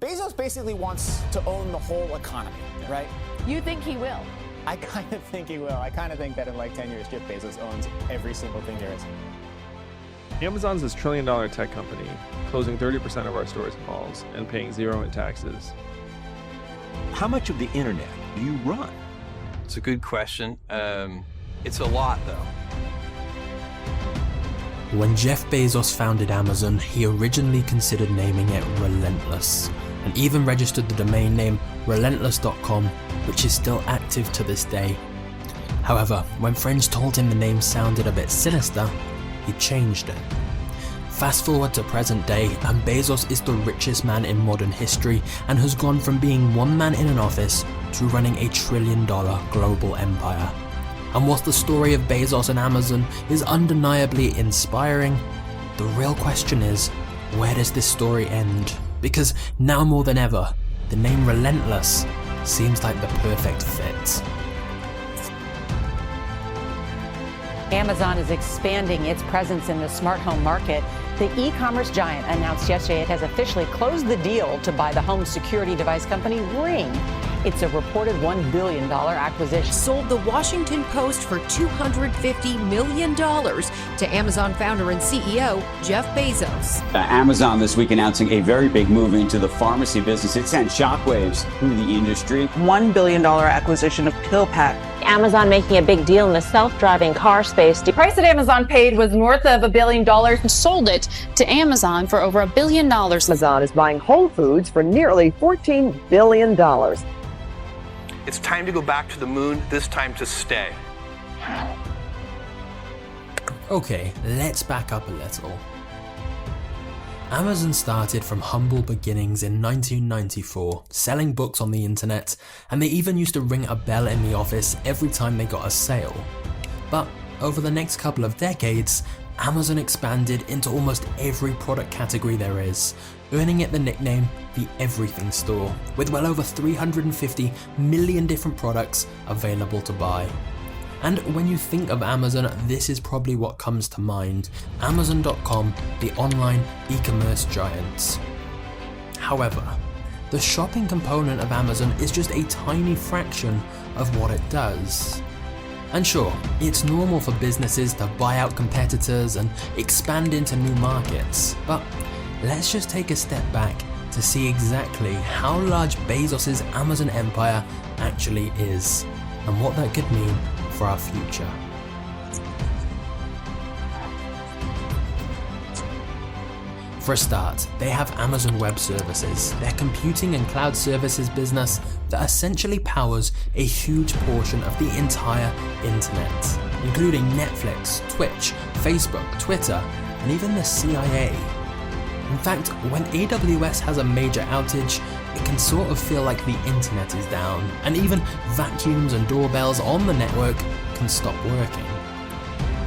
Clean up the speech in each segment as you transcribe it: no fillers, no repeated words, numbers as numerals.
Bezos basically wants to own the whole economy, right? You think he will? I kind of think he will. I kind of think that in like 10 years, Jeff Bezos owns every single thing there is. Amazon's this trillion-dollar tech company, closing 30% of our stores and malls and paying zero in taxes. How much of the internet do you run? It's a good question. It's a lot, though. When Jeff Bezos founded Amazon, he originally considered naming it Relentless, and even registered the domain name relentless.com, which is still active to this day. However, when friends told him the name sounded a bit sinister, he changed it. Fast forward to present day, and Bezos is the richest man in modern history and has gone from being one man in an office to running a $1 trillion global empire. And whilst the story of Bezos and Amazon is undeniably inspiring, the real question is, where does this story end? Because now more than ever, the name Relentless seems like the perfect fit. Amazon is expanding its presence in the smart home market. The e-commerce giant announced yesterday it has officially closed the deal to buy the home security device company Ring. It's a reported $1 billion acquisition. Sold the Washington Post for $250 million to Amazon founder and CEO Jeff Bezos. Amazon this week announcing a very big move into the pharmacy business. It sent shockwaves through the industry. $1 billion acquisition of PillPack. Amazon making a big deal in the self-driving car space. The price that Amazon paid was north of $1 billion. Sold it to Amazon for over $1 billion. Amazon is buying Whole Foods for nearly $14 billion. It's time to go back to the moon, this time to stay. Okay, let's back up a little. Amazon started from humble beginnings in 1994, selling books on the internet, and they even used to ring a bell in the office every time they got a sale. But over the next couple of decades, Amazon expanded into almost every product category there is, earning it the nickname the Everything Store, with well over 350 million different products available to buy. And when you think of Amazon, this is probably what comes to mind: Amazon.com, the online e-commerce giant. However, the shopping component of Amazon is just a tiny fraction of what it does. And sure, it's normal for businesses to buy out competitors and expand into new markets, but let's just take a step back to see exactly how large Bezos' Amazon empire actually is, and what that could mean for our future. For a start, they have Amazon Web Services, their computing and cloud services business that essentially powers a huge portion of the entire internet, including Netflix, Twitch, Facebook, Twitter, and even the CIA. In fact, when AWS has a major outage, it can sort of feel like the internet is down, and even vacuums and doorbells on the network can stop working.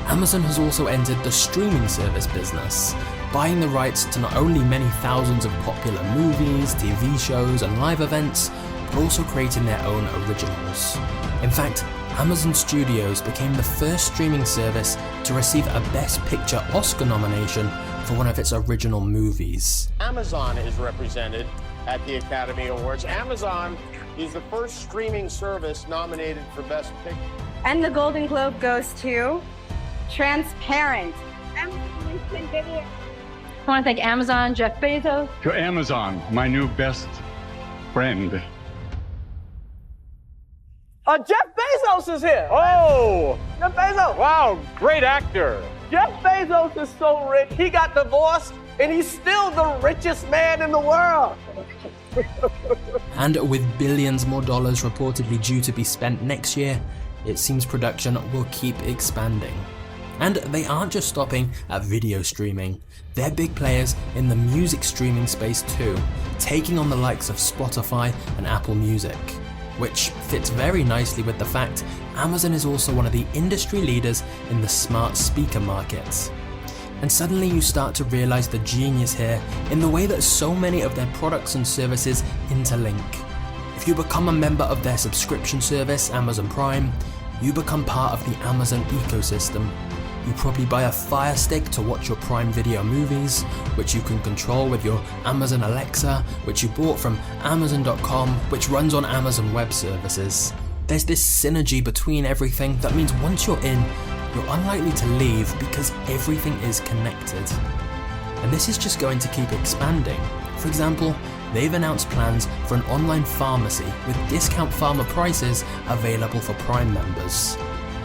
Amazon has also entered the streaming service business, buying the rights to not only many thousands of popular movies, TV shows, and live events, but also creating their own originals. In fact, Amazon Studios became the first streaming service to receive a Best Picture Oscar nomination for one of its original movies. Amazon is represented at the Academy Awards. Amazon is the first streaming service nominated for Best Picture. And the Golden Globe goes to Transparent. I want to thank Amazon, Jeff Bezos. To Amazon, my new best friend. Jeff Bezos is here. Oh, Jeff Bezos. Wow, great actor. Jeff Bezos is so rich, he got divorced and he's still the richest man in the world. And with billions more dollars reportedly due to be spent next year, it seems production will keep expanding. And they aren't just stopping at video streaming. They're big players in the music streaming space too, taking on the likes of Spotify and Apple Music, which fits very nicely with the fact Amazon is also one of the industry leaders in the smart speaker market. And suddenly you start to realize the genius here in the way that so many of their products and services interlink. If you become a member of their subscription service, Amazon Prime, you become part of the Amazon ecosystem. You probably buy a Fire Stick to watch your Prime Video movies, which you can control with your Amazon Alexa, which you bought from Amazon.com, which runs on Amazon Web Services. There's this synergy between everything that means once you're in, you're unlikely to leave because everything is connected. And this is just going to keep expanding. For example, they've announced plans for an online pharmacy with discount pharma prices available for Prime members.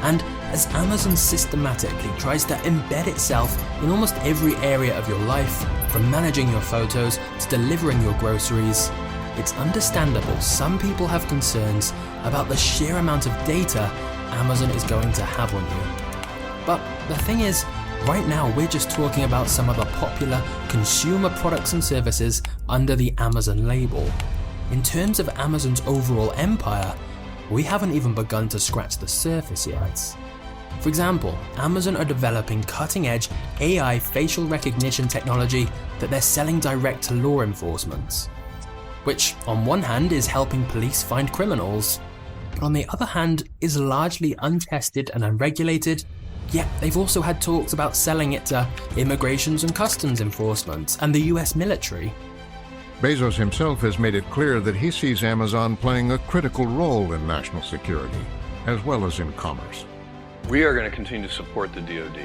And as Amazon systematically tries to embed itself in almost every area of your life, from managing your photos to delivering your groceries, it's understandable some people have concerns about the sheer amount of data Amazon is going to have on you. But the thing is, right now we're just talking about some of the popular consumer products and services under the Amazon label. In terms of Amazon's overall empire, we haven't even begun to scratch the surface yet. For example, Amazon are developing cutting-edge AI facial recognition technology that they're selling direct to law enforcement, which on one hand is helping police find criminals, but on the other hand is largely untested and unregulated, yet they've also had talks about selling it to immigrations and customs enforcement and the US military. Bezos himself has made it clear that he sees Amazon playing a critical role in national security, as well as in commerce. We are going to continue to support the DoD,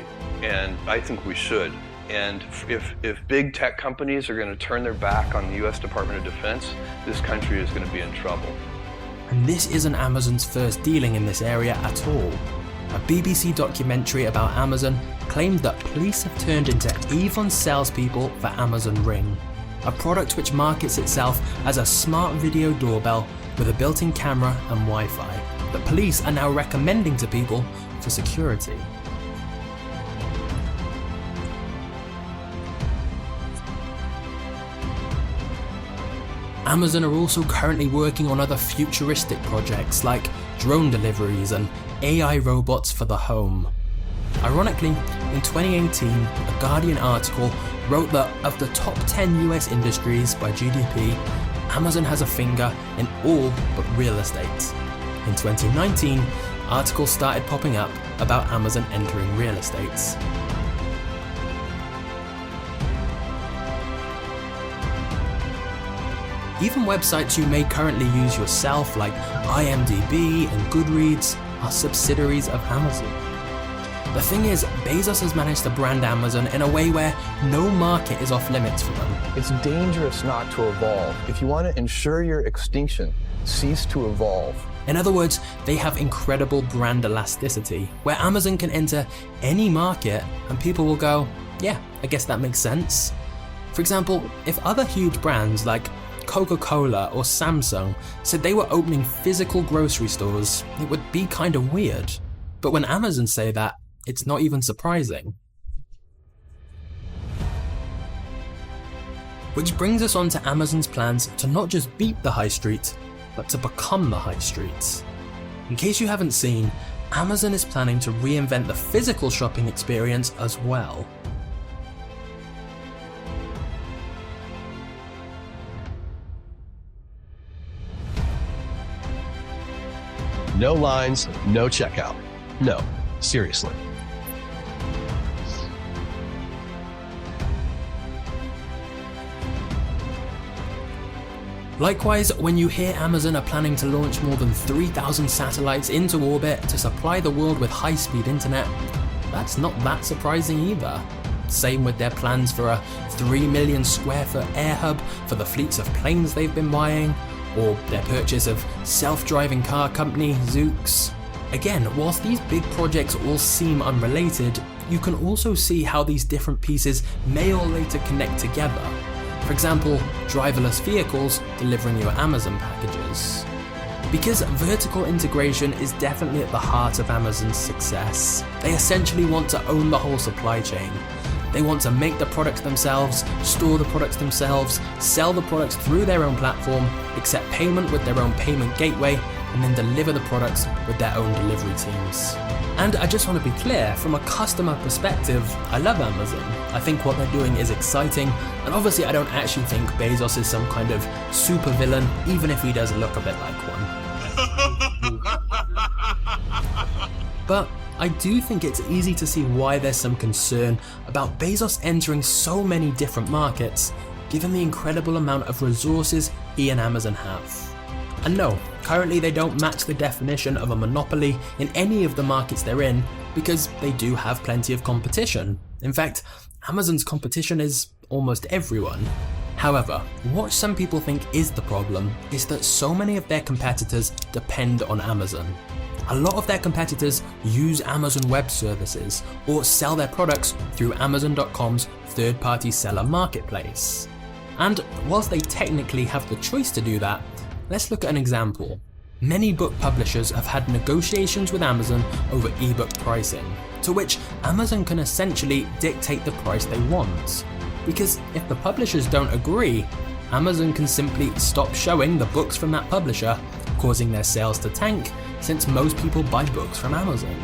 and I think we should. And if big tech companies are going to turn their back on the US Department of Defense, this country is going to be in trouble. And this isn't Amazon's first dealing in this area at all. A BBC documentary about Amazon claimed that police have turned into Avon salespeople for Amazon Ring, a product which markets itself as a smart video doorbell with a built-in camera and Wi-Fi that police are now recommending to people for security. Amazon are also currently working on other futuristic projects like drone deliveries and AI robots for the home. Ironically, in 2018, a Guardian article wrote that of the top 10 US industries by GDP, Amazon has a finger in all but real estate. In 2019, articles started popping up about Amazon entering real estate. Even websites you may currently use yourself, like IMDb and Goodreads, are subsidiaries of Amazon. The thing is, Bezos has managed to brand Amazon in a way where no market is off limits for them. It's dangerous not to evolve. If you want to ensure your extinction, cease to evolve. In other words, they have incredible brand elasticity, where Amazon can enter any market and people will go, yeah, I guess that makes sense. For example, if other huge brands like Coca-Cola or Samsung said they were opening physical grocery stores, it would be kind of weird. But when Amazon say that, it's not even surprising. Which brings us on to Amazon's plans to not just beat the high street, but to become the high street. In case you haven't seen, Amazon is planning to reinvent the physical shopping experience as well. No lines, no checkout. No, seriously. Likewise, when you hear Amazon are planning to launch more than 3,000 satellites into orbit to supply the world with high-speed internet, that's not that surprising either. Same with their plans for a 3 million square foot air hub for the fleets of planes they've been buying, or their purchase of self-driving car company Zoox. Again, whilst these big projects all seem unrelated, you can also see how these different pieces may all later connect together. For example, driverless vehicles delivering your Amazon packages. Because vertical integration is definitely at the heart of Amazon's success. They essentially want to own the whole supply chain. They want to make the products themselves, store the products themselves, sell the products through their own platform, accept payment with their own payment gateway, and then deliver the products with their own delivery teams. And I just want to be clear, from a customer perspective, I love Amazon. I think what they're doing is exciting, and obviously I don't actually think Bezos is some kind of super villain, even if he does look a bit like one. But I do think it's easy to see why there's some concern about Bezos entering so many different markets, given the incredible amount of resources he and Amazon have. And no, currently they don't match the definition of a monopoly in any of the markets they're in, because they do have plenty of competition. In fact, Amazon's competition is almost everyone. However, what some people think is the problem is that so many of their competitors depend on Amazon. A lot of their competitors use Amazon Web Services or sell their products through Amazon.com's third-party seller marketplace. And whilst they technically have the choice to do that, let's look at an example. Many book publishers have had negotiations with Amazon over ebook pricing, to which Amazon can essentially dictate the price they want. Because if the publishers don't agree, Amazon can simply stop showing the books from that publisher, causing their sales to tank, since most people buy books from Amazon.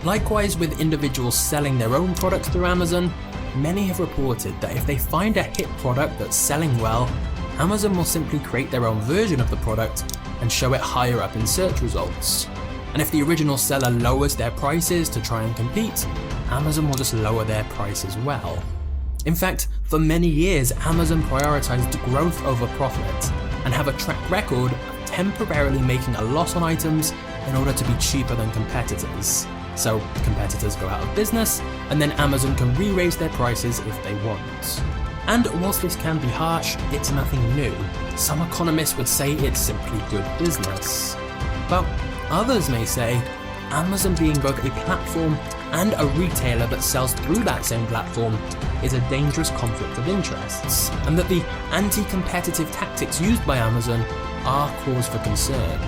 Likewise, with individuals selling their own products through Amazon, many have reported that if they find a hit product that's selling well, Amazon will simply create their own version of the product and show it higher up in search results. And if the original seller lowers their prices to try and compete, Amazon will just lower their price as well. In fact, for many years, Amazon prioritized growth over profit and have a track record of temporarily making a loss on items in order to be cheaper than competitors. So competitors go out of business, and then Amazon can re-raise their prices if they want. And whilst this can be harsh, it's nothing new. Some economists would say it's simply good business. But others may say Amazon being both a platform and a retailer that sells through that same platform is a dangerous conflict of interests, and that the anti-competitive tactics used by Amazon are cause for concern.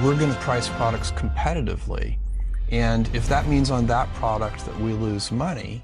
We're going to price products competitively, and if that means on that product that we lose money,